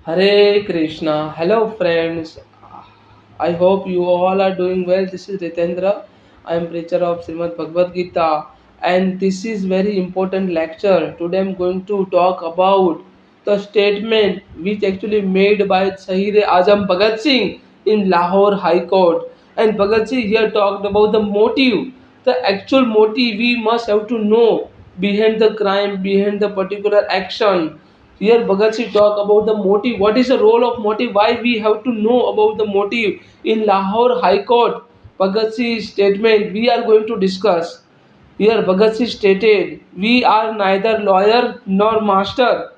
Hare Krishna. Hello, friends. I hope you all are doing well. This is Ritendra. I am preacher of Srimad Bhagavad Gita, and this is very important lecture. Today, I am going to talk about the statement which actually made by Shahid Azam Bhagatsingh in Lahore High Court. And Bhagatsingh here talked about the motive, the actual motive we must have to know behind the crime, behind the particular action. Here Bhagat Singh talk about the motive. What is the role of motive? Why we have to know about the motive in Lahore High Court? Bhagat Singh's statement we are going to discuss. Here Bhagat Singh stated, "We are neither lawyer nor master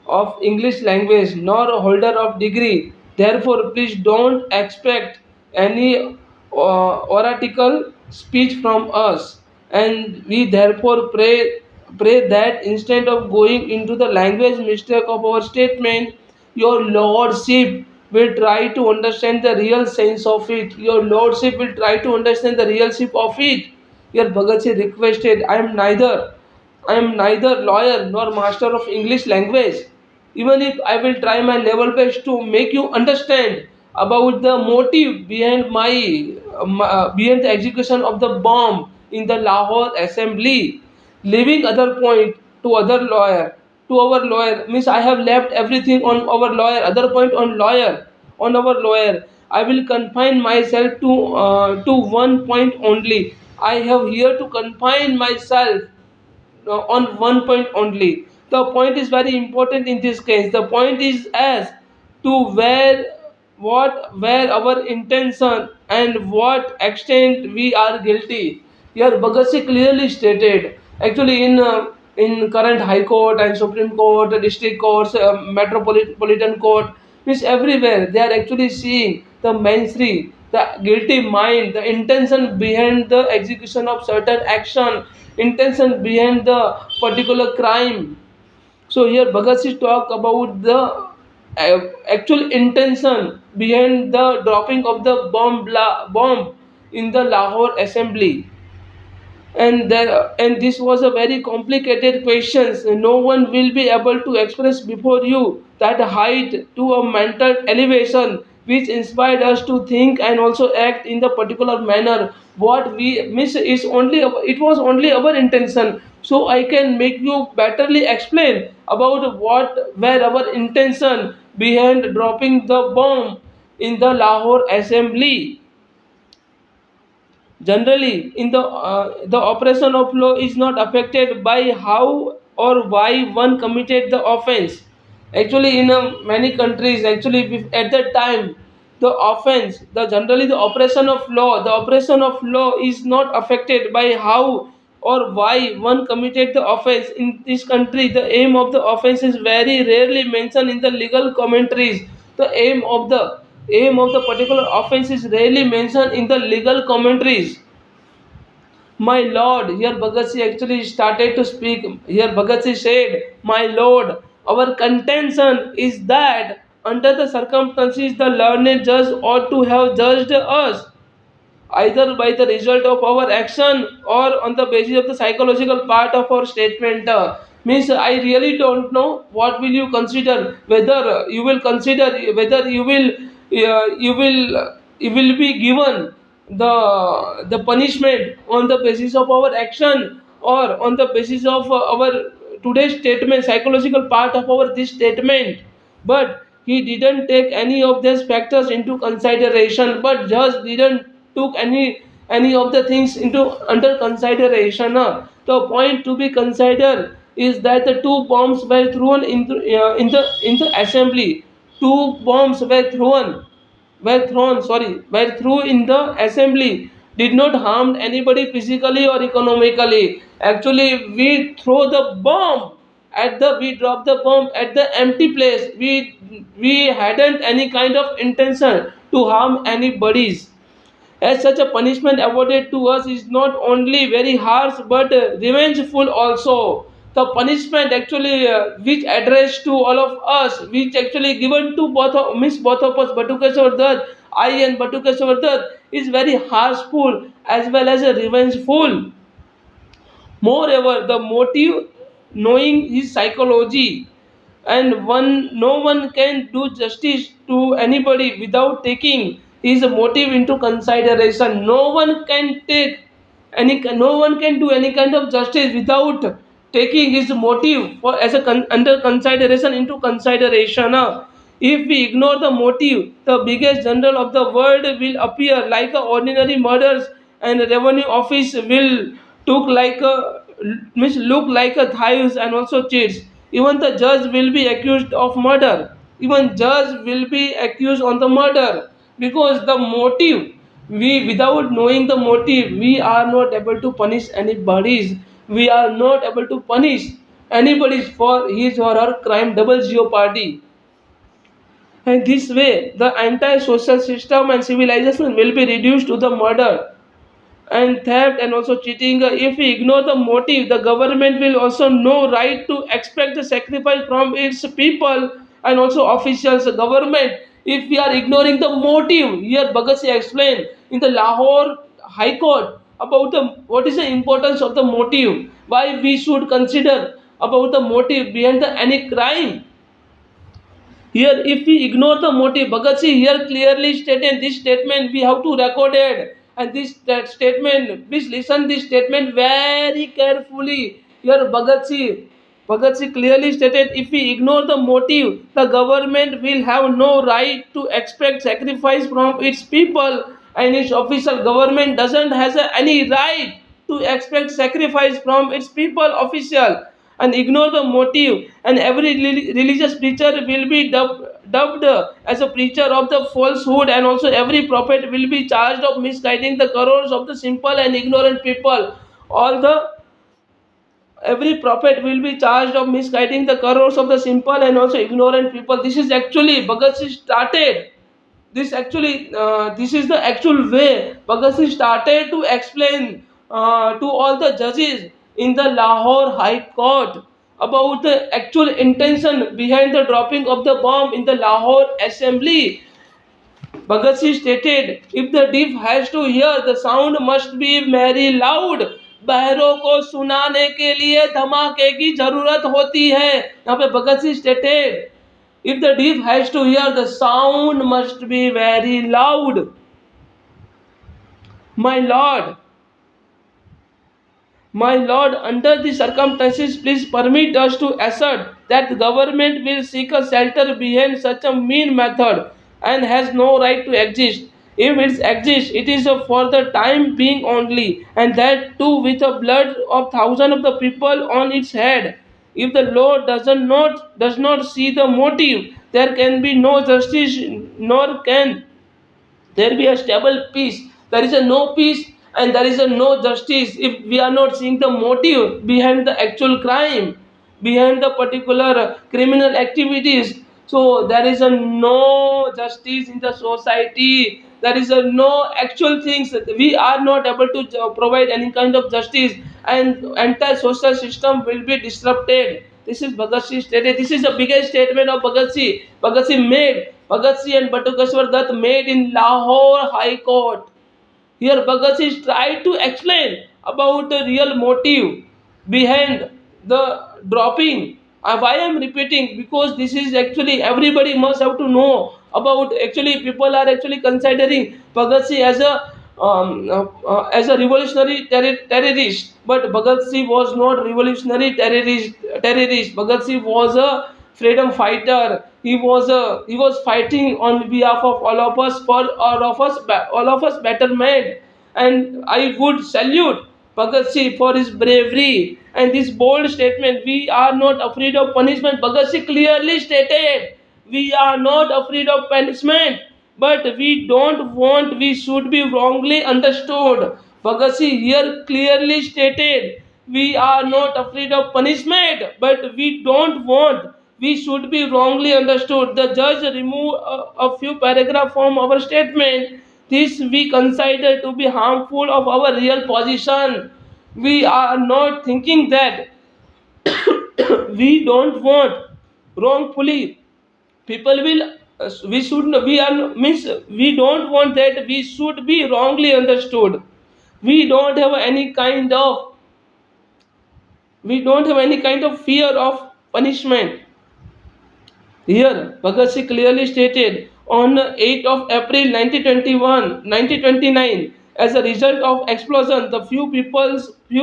of English language nor a holder of degree. Therefore, please don't expect any oratical speech from us. And we therefore pray that instead of going into the language mistake of our statement, your lordship will try to understand the real sense of it. Your lordship will try to understand the real shape of it." Here Bhagat Singh requested, I am neither lawyer nor master of English language. Even if I will try my level best to make you understand about the motive behind behind the execution of the bomb in the Lahore assembly, leaving other point to other lawyer, to our lawyer means I have left everything on our lawyer, other point on our lawyer. I will confine myself to one point only. I have here to confine myself on one point only. The point is very important in this case. The point is as to where our intention and what extent we are guilty. Here Bhagat Singh clearly stated. Actually, in current High Court and Supreme Court, district courts, metropolitan court, means everywhere they are actually seeing the mainstream, the guilty mind, the intention behind the execution of certain action, intention behind the particular crime. So here Bhagat Singh talk about the actual intention behind the dropping of the bomb in the Lahore assembly. And this was a very complicated question. No one will be able to express before you that height to a mental elevation which inspired us to think and also act in the particular manner. What we miss is only it was only our intention. So I can make you betterly explain about what were our intention behind dropping the bomb in the Lahore assembly. Generally, the operation of law is not affected by how or why one committed the offense. Actually, in many countries, actually at that time, the offense, the generally the operation of law is not affected by how or why one committed the offense. In this country, the aim of the offense is very rarely mentioned in the legal commentaries. The aim of the particular offense is rarely mentioned in the legal commentaries. My lord, here Bhagat Singh actually started to speak. Here Bhagat Singh said, my lord, our contention is that under the circumstances the learned judge ought to have judged us either by the result of our action or on the basis of the psychological part of our statement. Means I really don't know what will you consider, whether you will consider whether you will be given the punishment on the basis of our action or on the basis of our today's statement, psychological part of our this statement. But he didn't take any of these factors into consideration, but just didn't took any of the things into under consideration. The point to be considered is that the two bombs were thrown in the assembly. Two bombs were thrown in the assembly, did not harm anybody physically or economically. Actually, we dropped the bomb at the empty place. We hadn't any kind of intention to harm anybody's. As such, a punishment awarded to us is not only very harsh but revengeful also. The punishment actually which addressed to all of us, which actually given to both of us, Batukeshwar Dutt, I and Batukeshwar Dutt, is very harshful as well as a revengeful. Moreover, the motive, knowing his psychology, and no one can do justice to anybody without taking his motive into consideration. No one can do any kind of justice without taking his motive for as a under consideration into consideration. If we ignore the motive, the biggest general of the world will appear like a ordinary murders, and revenue office will took like a means look like a thieves and also cheats. Even the judge will be accused of murder. Even judge will be accused on the murder, because the motive, we without knowing the motive, we are not able to punish anybody's. We are not able to punish anybody for his or her crime. Double jeopardy. And this way, the entire social system and civilization will be reduced to the murder and theft and also cheating. If we ignore the motive, the government will also no right to expect the sacrifice from its people and also officials. Government, if we are ignoring the motive, here Bhagat Singh explained in the Lahore High Court about the what is the importance of the motive, why we should consider about the motive behind any crime. Here, if we ignore the motive, Bhagat Singh here clearly stated this statement. We have to record it, and this that statement. Please listen this statement very carefully. Here, Bhagat Singh clearly stated, if we ignore the motive, the government will have no right to expect sacrifice from its people, and its official government doesn't has any right to expect sacrifice from its people official, and ignore the motive, and every religious preacher will be dubbed as a preacher of the falsehood, and also every prophet will be charged of misguiding the crores of the simple and ignorant people. All the Every prophet will be charged of misguiding the crores of the simple and also ignorant people. This is actually Bhagat Singh started this is the actual way Bhagat Singh started to explain to all the judges in the Lahore High Court about the actual intention behind the dropping of the bomb in the Lahore assembly. Bhagat Singh stated, if the deaf has to hear, the sound must be very loud. बहरों को सुनाने के लिए धमाके की जरूरत होती है. यहाँ पे Bhagat Singh stated, if the deaf has to hear, the sound must be very loud. My Lord, my Lord, under the circumstances, please permit us to assert that the government will seek a shelter behind such a mean method and has no right to exist. If it exists, it is for the time being only, and that too with the blood of thousands of the people on its head. If the Lord does not see the motive, there can be no justice, nor can there be a stable peace. There is a no peace and there is a no justice if we are not seeing the motive behind the actual crime, behind the particular criminal activities. So there is a no justice in the society. There is a no actual things. We are not able to provide any kind of justice, and entire social system will be disrupted. This is Bhagat Singh stated. This is the biggest statement of Bhagat Singh. Bhagat Singh made. Bhagat Singh and Batukeshwar Dutt made in Lahore High Court. Here Bhagat Singh tried to explain about the real motive behind the dropping. Why I am repeating? Because this is actually everybody must have to know about. Actually, people are actually considering Bhagat Singh as a revolutionary terrorist, but Bhagat Singh was not revolutionary terrorist. Bhagat Singh was a freedom fighter. He was fighting on behalf of all of us, for all of us betterment. And I would salute Bhagat Singh for his bravery and this bold statement. We are not afraid of punishment. Bhagat Singh clearly stated, we are not afraid of punishment, but we should be wrongly understood. Bhagat Singh here clearly stated, we are not afraid of punishment, but we should be wrongly understood. The judge removed a few paragraphs from our statement. This we consider to be harmful of our real position. We are not thinking that we don't want wrongfully people will we should we are means we don't want that we should be wrongly understood. We don't have any kind of fear of punishment. Here, Bhagat Singh clearly stated on 8th of April 1929, as a result of explosion, the few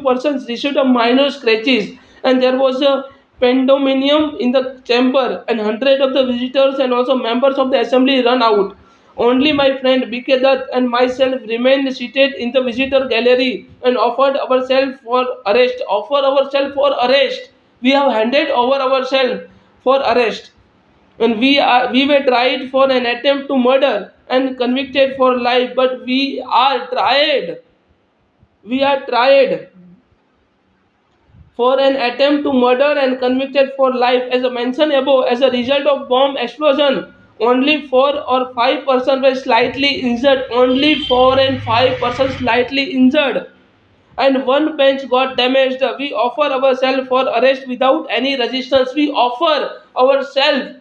persons received a minor scratches, and there was a pandemonium in the chamber, and hundreds of the visitors and also members of the assembly run out. Only my friend BK Dutt and myself remained seated in the visitor gallery and offered ourselves for arrest. Offer ourselves for arrest. We have handed over ourselves for arrest, and we were tried for an attempt to murder and convicted for life, but we are tried for an attempt to murder and convicted for life, as mentioned above. As a result of bomb explosion, only 4 or 5 persons were slightly injured. Only 4 and 5 persons slightly injured, and one bench got damaged. We offer ourselves for arrest without any resistance. We offer ourselves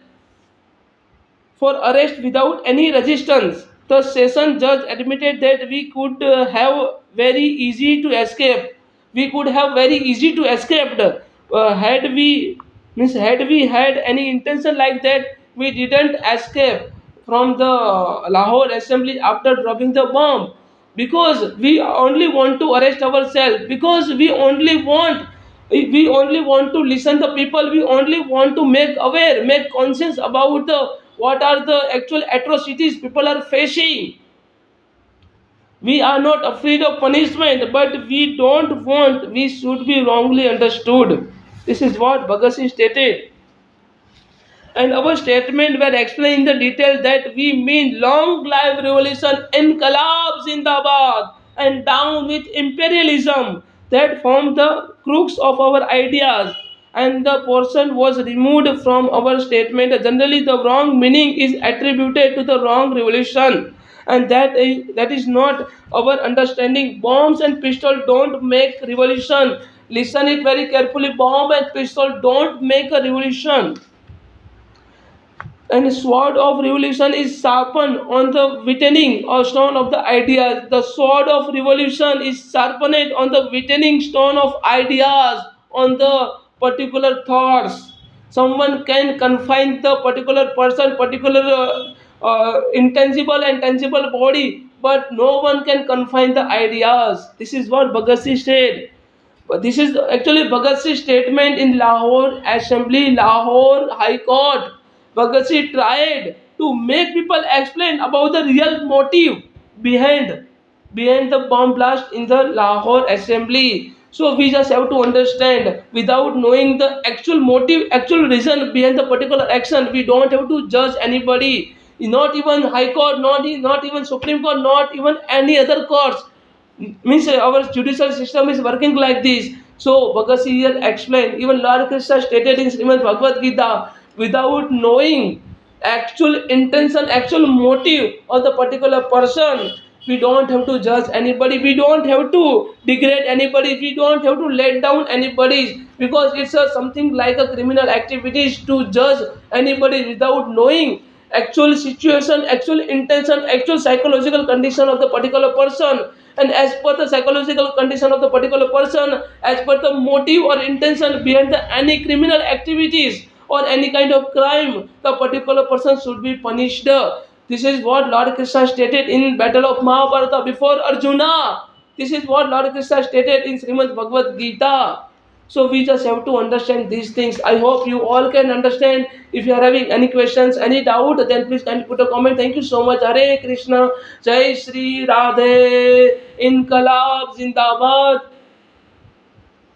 for arrest without any resistance. The session judge admitted that we could have very easy to escape. We could have very easy to escape had we had any intention like that. We didn't escape from the Lahore assembly after dropping the bomb, because we only want to arrest ourselves, because we only want to listen the people. We only want to make conscious about the what are the actual atrocities people are facing. We are not afraid of punishment, but we don't want we should be wrongly understood. This is what Bhagat Singh stated, and our statement were explained in the detail that we mean long life revolution, inqalab zindabad, and down with imperialism, that formed the crux of our ideas, and the portion was removed from our statement. Generally the wrong meaning is attributed to the wrong revolution, and that is not our understanding. Bombs and pistol don't make revolution. Listen it very carefully. Bomb and pistol don't make a revolution, and sword of revolution is sharpened on the whitening or stone of the ideas. The sword of revolution is sharpened on the whitening stone of ideas, on the particular thoughts. Someone can confine the particular person, particular intangible and tangible body, but no one can confine the ideas. This is what Bhagat Singh said. But this is actually Bhagat Singh's statement in Lahore Assembly, Lahore High Court. Bhagat Singh tried to make people explain about the real motive behind the bomb blast in the Lahore Assembly. So we just have to understand, without knowing the actual motive, actual reason behind the particular action, we don't have to judge anybody. Not even High Court, not even Supreme Court, not even any other courts. Means our judicial system is working like this. So Bhagat Singh here explained, even Lord Krishna stated in Srimad Bhagavad Gita, without knowing actual intention, actual motive of the particular person, we don't have to judge anybody, we don't have to degrade anybody, we don't have to let down anybody, because it's something like a criminal activities to judge anybody without knowing actual situation, actual intention, actual psychological condition of the particular person. And as per the psychological condition of the particular person, as per the motive or intention behind any criminal activities or any kind of crime, the particular person should be punished. This is what Lord Krishna stated in Battle of Mahabharata before Arjuna. This is what Lord Krishna stated in Srimad Bhagavad Gita. So we just have to understand these things. I hope you all can understand. If you are having any questions, any doubt, then please kindly put a comment. Thank you so much. Hare Krishna. Jai Shri Radhe. Inqalab Zindabad.